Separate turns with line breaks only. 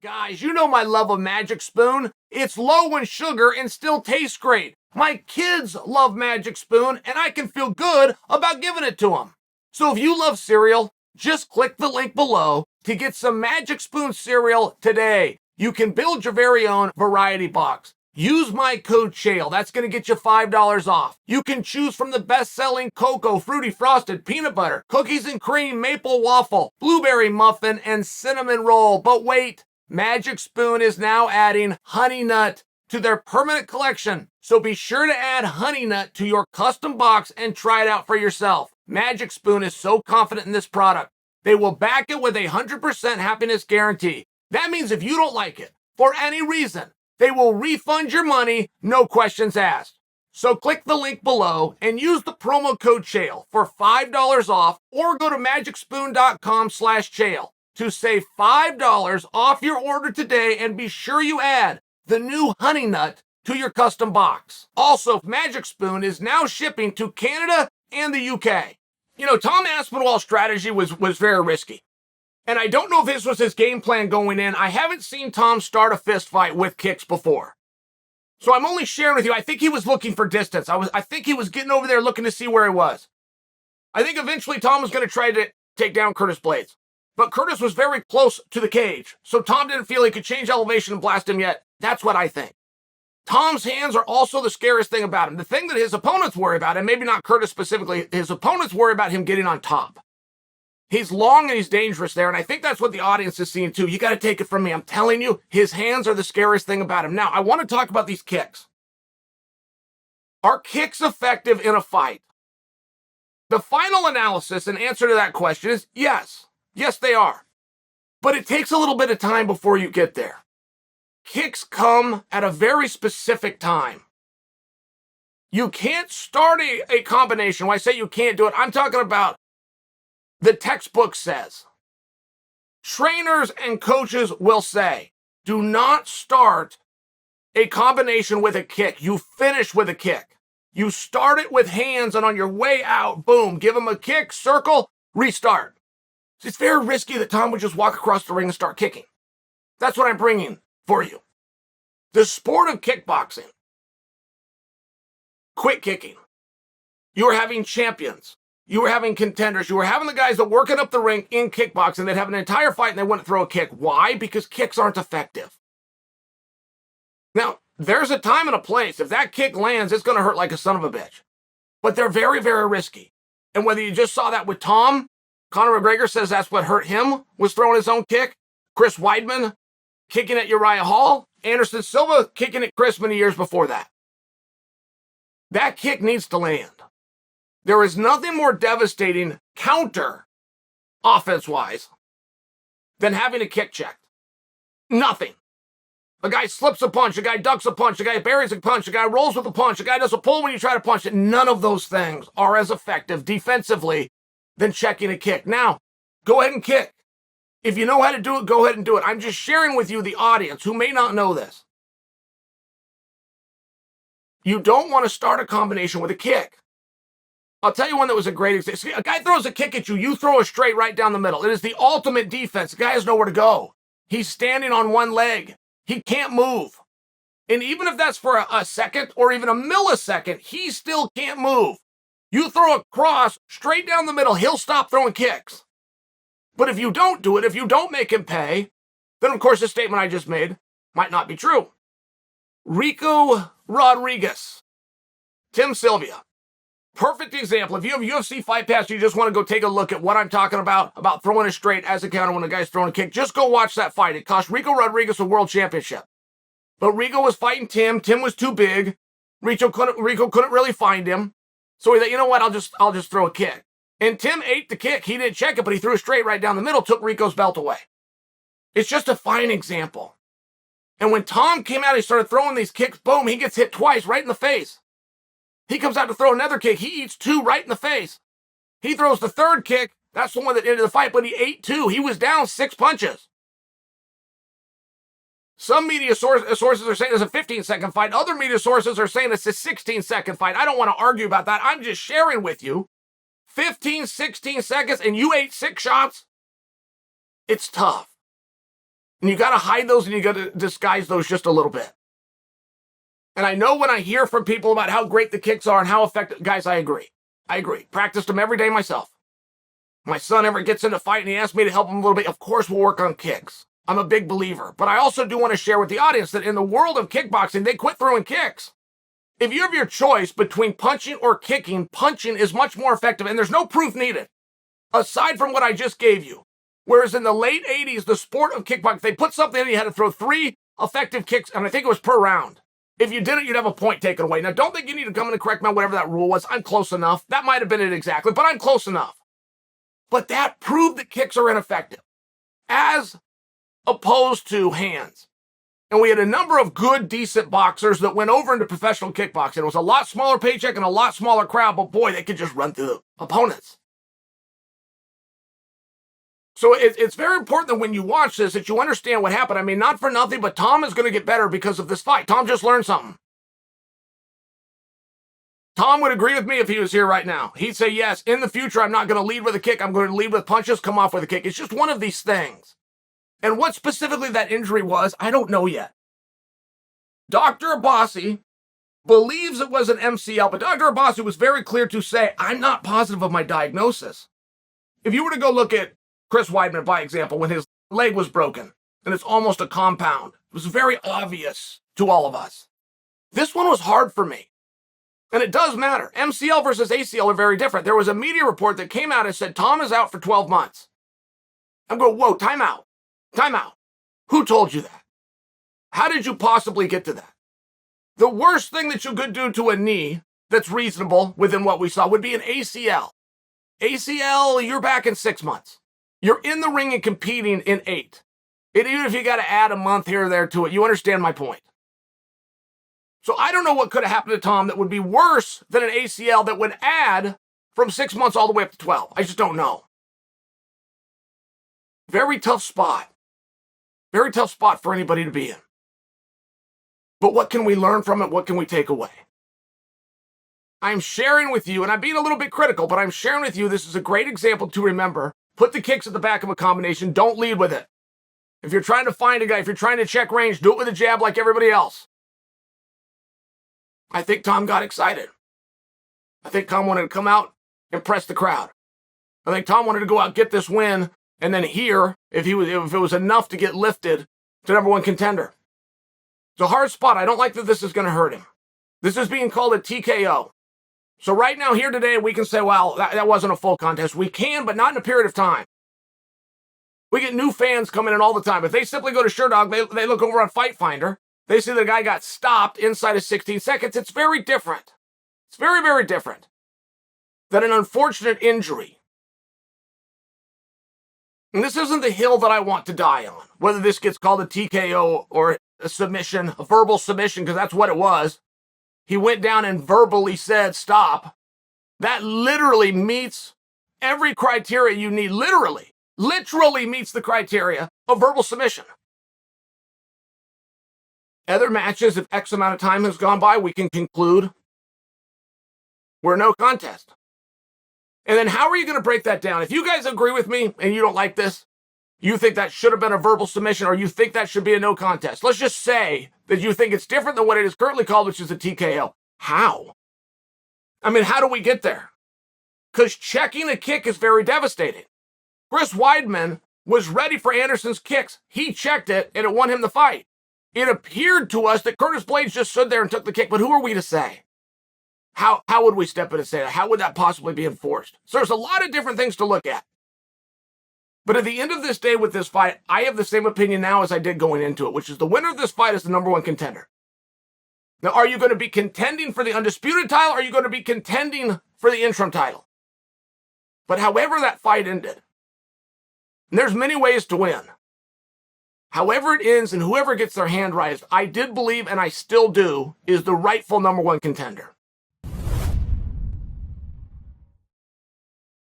Guys, you know my love of Magic Spoon. It's low in sugar and still tastes great. My kids love Magic Spoon, and I can feel good about giving it to them. So if you love cereal, just click the link below to get some Magic Spoon cereal today. You can build your very own variety box. Use my code Chael. That's going to get you $5 off. You can choose from the best-selling cocoa, fruity frosted, peanut butter, cookies and cream, maple waffle, blueberry muffin, and cinnamon roll. But wait, Magic Spoon is now adding Honey Nut to their permanent collection. So be sure to add Honey Nut to your custom box and try it out for yourself. Magic Spoon is so confident in this product, they will back it with a 100% happiness guarantee. That means if you don't like it, for any reason, they will refund your money, no questions asked. So click the link below and use the promo code Chael for $5 off, or go to magicspoon.com/Chael to save $5 off your order today, and be sure you add the new Honey Nut to your custom box. Also, Magic Spoon is now shipping to Canada and the UK. You know, Tom Aspinall's strategy was very risky. And I don't know if this was his game plan going in. I haven't seen Tom start a fist fight with kicks before. So I'm only sharing with you, I think he was looking for distance. I think he was getting over there looking to see where he was. I think eventually Tom was going to try to take down Curtis Blaydes. But Curtis was very close to the cage, so Tom didn't feel he could change elevation and blast him yet. That's what I think. Tom's hands are also the scariest thing about him. The thing that his opponents worry about, and maybe not Curtis specifically, his opponents worry about him getting on top. He's long and he's dangerous there, and I think that's what the audience is seeing too. You got to take it from me. I'm telling you, his hands are the scariest thing about him. Now, I want to talk about these kicks. Are kicks effective in a fight? The final analysis and answer to that question is yes. Yes, they are. But it takes a little bit of time before you get there. Kicks come at a very specific time. You can't start a combination. When I say you can't do it, I'm talking about the textbook says. Trainers and coaches will say, do not start a combination with a kick. You finish with a kick. You start it with hands, and on your way out, boom, give him a kick, circle, restart. It's very risky that Tom would just walk across the ring and start kicking. That's what I'm bringing for you. The sport of kickboxing. Quick kicking. You are having champions. You were having contenders. You were having the guys that working up the ring in kickboxing. They'd have an entire fight and they wouldn't throw a kick. Why? Because kicks aren't effective. Now, there's a time and a place. If that kick lands, it's going to hurt like a son of a bitch. But they're very, very risky. And whether you just saw that with Tom, Conor McGregor says that's what hurt him, was throwing his own kick. Chris Weidman kicking at Uriah Hall. Anderson Silva kicking at Chris many years before that. That kick needs to land. There is nothing more devastating counter, offense-wise, than having a kick checked. Nothing. A guy slips a punch, a guy ducks a punch, a guy buries a punch, a guy rolls with a punch, a guy does a pull when you try to punch it. None of those things are as effective defensively than checking a kick. Now, go ahead and kick. If you know how to do it, go ahead and do it. I'm just sharing with you, the audience, who may not know this. You don't want to start a combination with a kick. I'll tell you one that was a great example. A guy throws a kick at you, you throw a straight right down the middle. It is the ultimate defense. The guy has nowhere to go. He's standing on one leg. He can't move. And even if that's for a second or even a millisecond, he still can't move. You throw a cross straight down the middle, he'll stop throwing kicks. But if you don't do it, if you don't make him pay, then of course the statement I just made might not be true. Rico Rodriguez, Tim Sylvia. Perfect example. If you have UFC Fight Pass, you just want to go take a look at what I'm talking about throwing it straight as a counter when the guy's throwing a kick, just go watch that fight. It cost Rico Rodriguez a world championship. But Rico was fighting Tim. Tim was too big. Rico couldn't really find him. So he thought, you know what, I'll just throw a kick. And Tim ate the kick. He didn't check it, but he threw it straight right down the middle, took Rico's belt away. It's just a fine example. And when Tom came out, he started throwing these kicks, boom, he gets hit twice right in the face. He comes out to throw another kick. He eats two right in the face. He throws the third kick. That's the one that ended the fight, but he ate two. He was down 6 punches. Some media sources are saying it's a 15-second fight. Other media sources are saying it's a 16-second fight. I don't want to argue about that. I'm just sharing with you. 15, 16 seconds, and you ate 6 shots? It's tough. And you got to hide those and you got to disguise those just a little bit. And I know when I hear from people about how great the kicks are and how effective, guys, I agree. I agree. Practiced them every day myself. My son ever gets in a fight and he asks me to help him a little bit, of course we'll work on kicks. I'm a big believer. But I also do want to share with the audience that in the world of kickboxing, they quit throwing kicks. If you have your choice between punching or kicking, punching is much more effective and there's no proof needed, aside from what I just gave you. Whereas in the late 80s, the sport of kickboxing, they put something in, you had to throw 3 effective kicks, and I think it was per round. If you did it, you'd have a point taken away. Now, don't think you need to come in and correct me on whatever that rule was. I'm close enough. That might have been it exactly, but I'm close enough. But that proved that kicks are ineffective, as opposed to hands. And we had a number of good, decent boxers that went over into professional kickboxing. It was a lot smaller paycheck and a lot smaller crowd, but boy, they could just run through the opponents. So it's very important that when you watch this, that you understand what happened. I mean, not for nothing, but Tom is going to get better because of this fight. Tom just learned something. Tom would agree with me if he was here right now. He'd say, yes, in the future, I'm not going to lead with a kick. I'm going to lead with punches, come off with a kick. It's just one of these things. And what specifically that injury was, I don't know yet. Dr. Abbasi believes it was an MCL, but Dr. Abbasi was very clear to say, I'm not positive of my diagnosis. If you were to go look at Chris Weidman, by example, when his leg was broken, and it's almost a compound, it was very obvious to all of us. This one was hard for me. And it does matter. MCL versus ACL are very different. There was a media report that came out and said, Tom is out for 12 months. I'm going, whoa, time out. Time out. Who told you that? How did you possibly get to that? The worst thing that you could do to a knee that's reasonable within what we saw would be an ACL. ACL, you're back in 6 months. You're in the ring and competing in 8. And even if you got to add a month here or there to it, you understand my point. So I don't know what could have happened to Tom that would be worse than an ACL that would add from 6 months all the way up to 12. I just don't know. Very tough spot. Very tough spot for anybody to be in. But what can we learn from it? What can we take away? I'm sharing with you, and I'm being a little bit critical, but I'm sharing with you this is a great example to remember. Put the kicks at the back of a combination. Don't lead with it. If you're trying to find a guy, if you're trying to check range, do it with a jab like everybody else. I think Tom got excited. I think Tom wanted to come out and press the crowd. I think Tom wanted to go out, get this win, and then hear if it was enough to get lifted to #1 contender. It's a hard spot. I don't like that this is going to hurt him. This is being called a TKO. So right now, here today, we can say, well, that wasn't a full contest. We can, but not in a period of time. We get new fans coming in all the time. If they simply go to SureDog, they look over on Fight Finder, they see the guy got stopped inside of 16 seconds. It's very different. It's very, very different than an unfortunate injury. And this isn't the hill that I want to die on, whether this gets called a TKO or a submission, a verbal submission, because that's what it was. He went down and verbally said, stop. That literally meets every criteria you need. Literally meets the criteria of verbal submission. Other matches, if X amount of time has gone by, we can conclude we're no contest. And then how are you going to break that down? If you guys agree with me and you don't like this, you think that should have been a verbal submission, or you think that should be a no contest. Let's just say that you think it's different than what it is currently called, which is a TKO. How? I mean, how do we get there? Because checking a kick is very devastating. Chris Weidman was ready for Anderson's kicks. He checked it, and it won him the fight. It appeared to us that Curtis Blaydes just stood there and took the kick, but who are we to say? How would we step in and say that? How would that possibly be enforced? So there's a lot of different things to look at. But at the end of this day with this fight, I have the same opinion now as I did going into it, which is the winner of this fight is the #1 contender. Now, are you going to be contending for the undisputed title, or are you going to be contending for the interim title? But however that fight ended, and there's many ways to win. However it ends and whoever gets their hand raised, I did believe, and I still do, is the rightful #1 contender.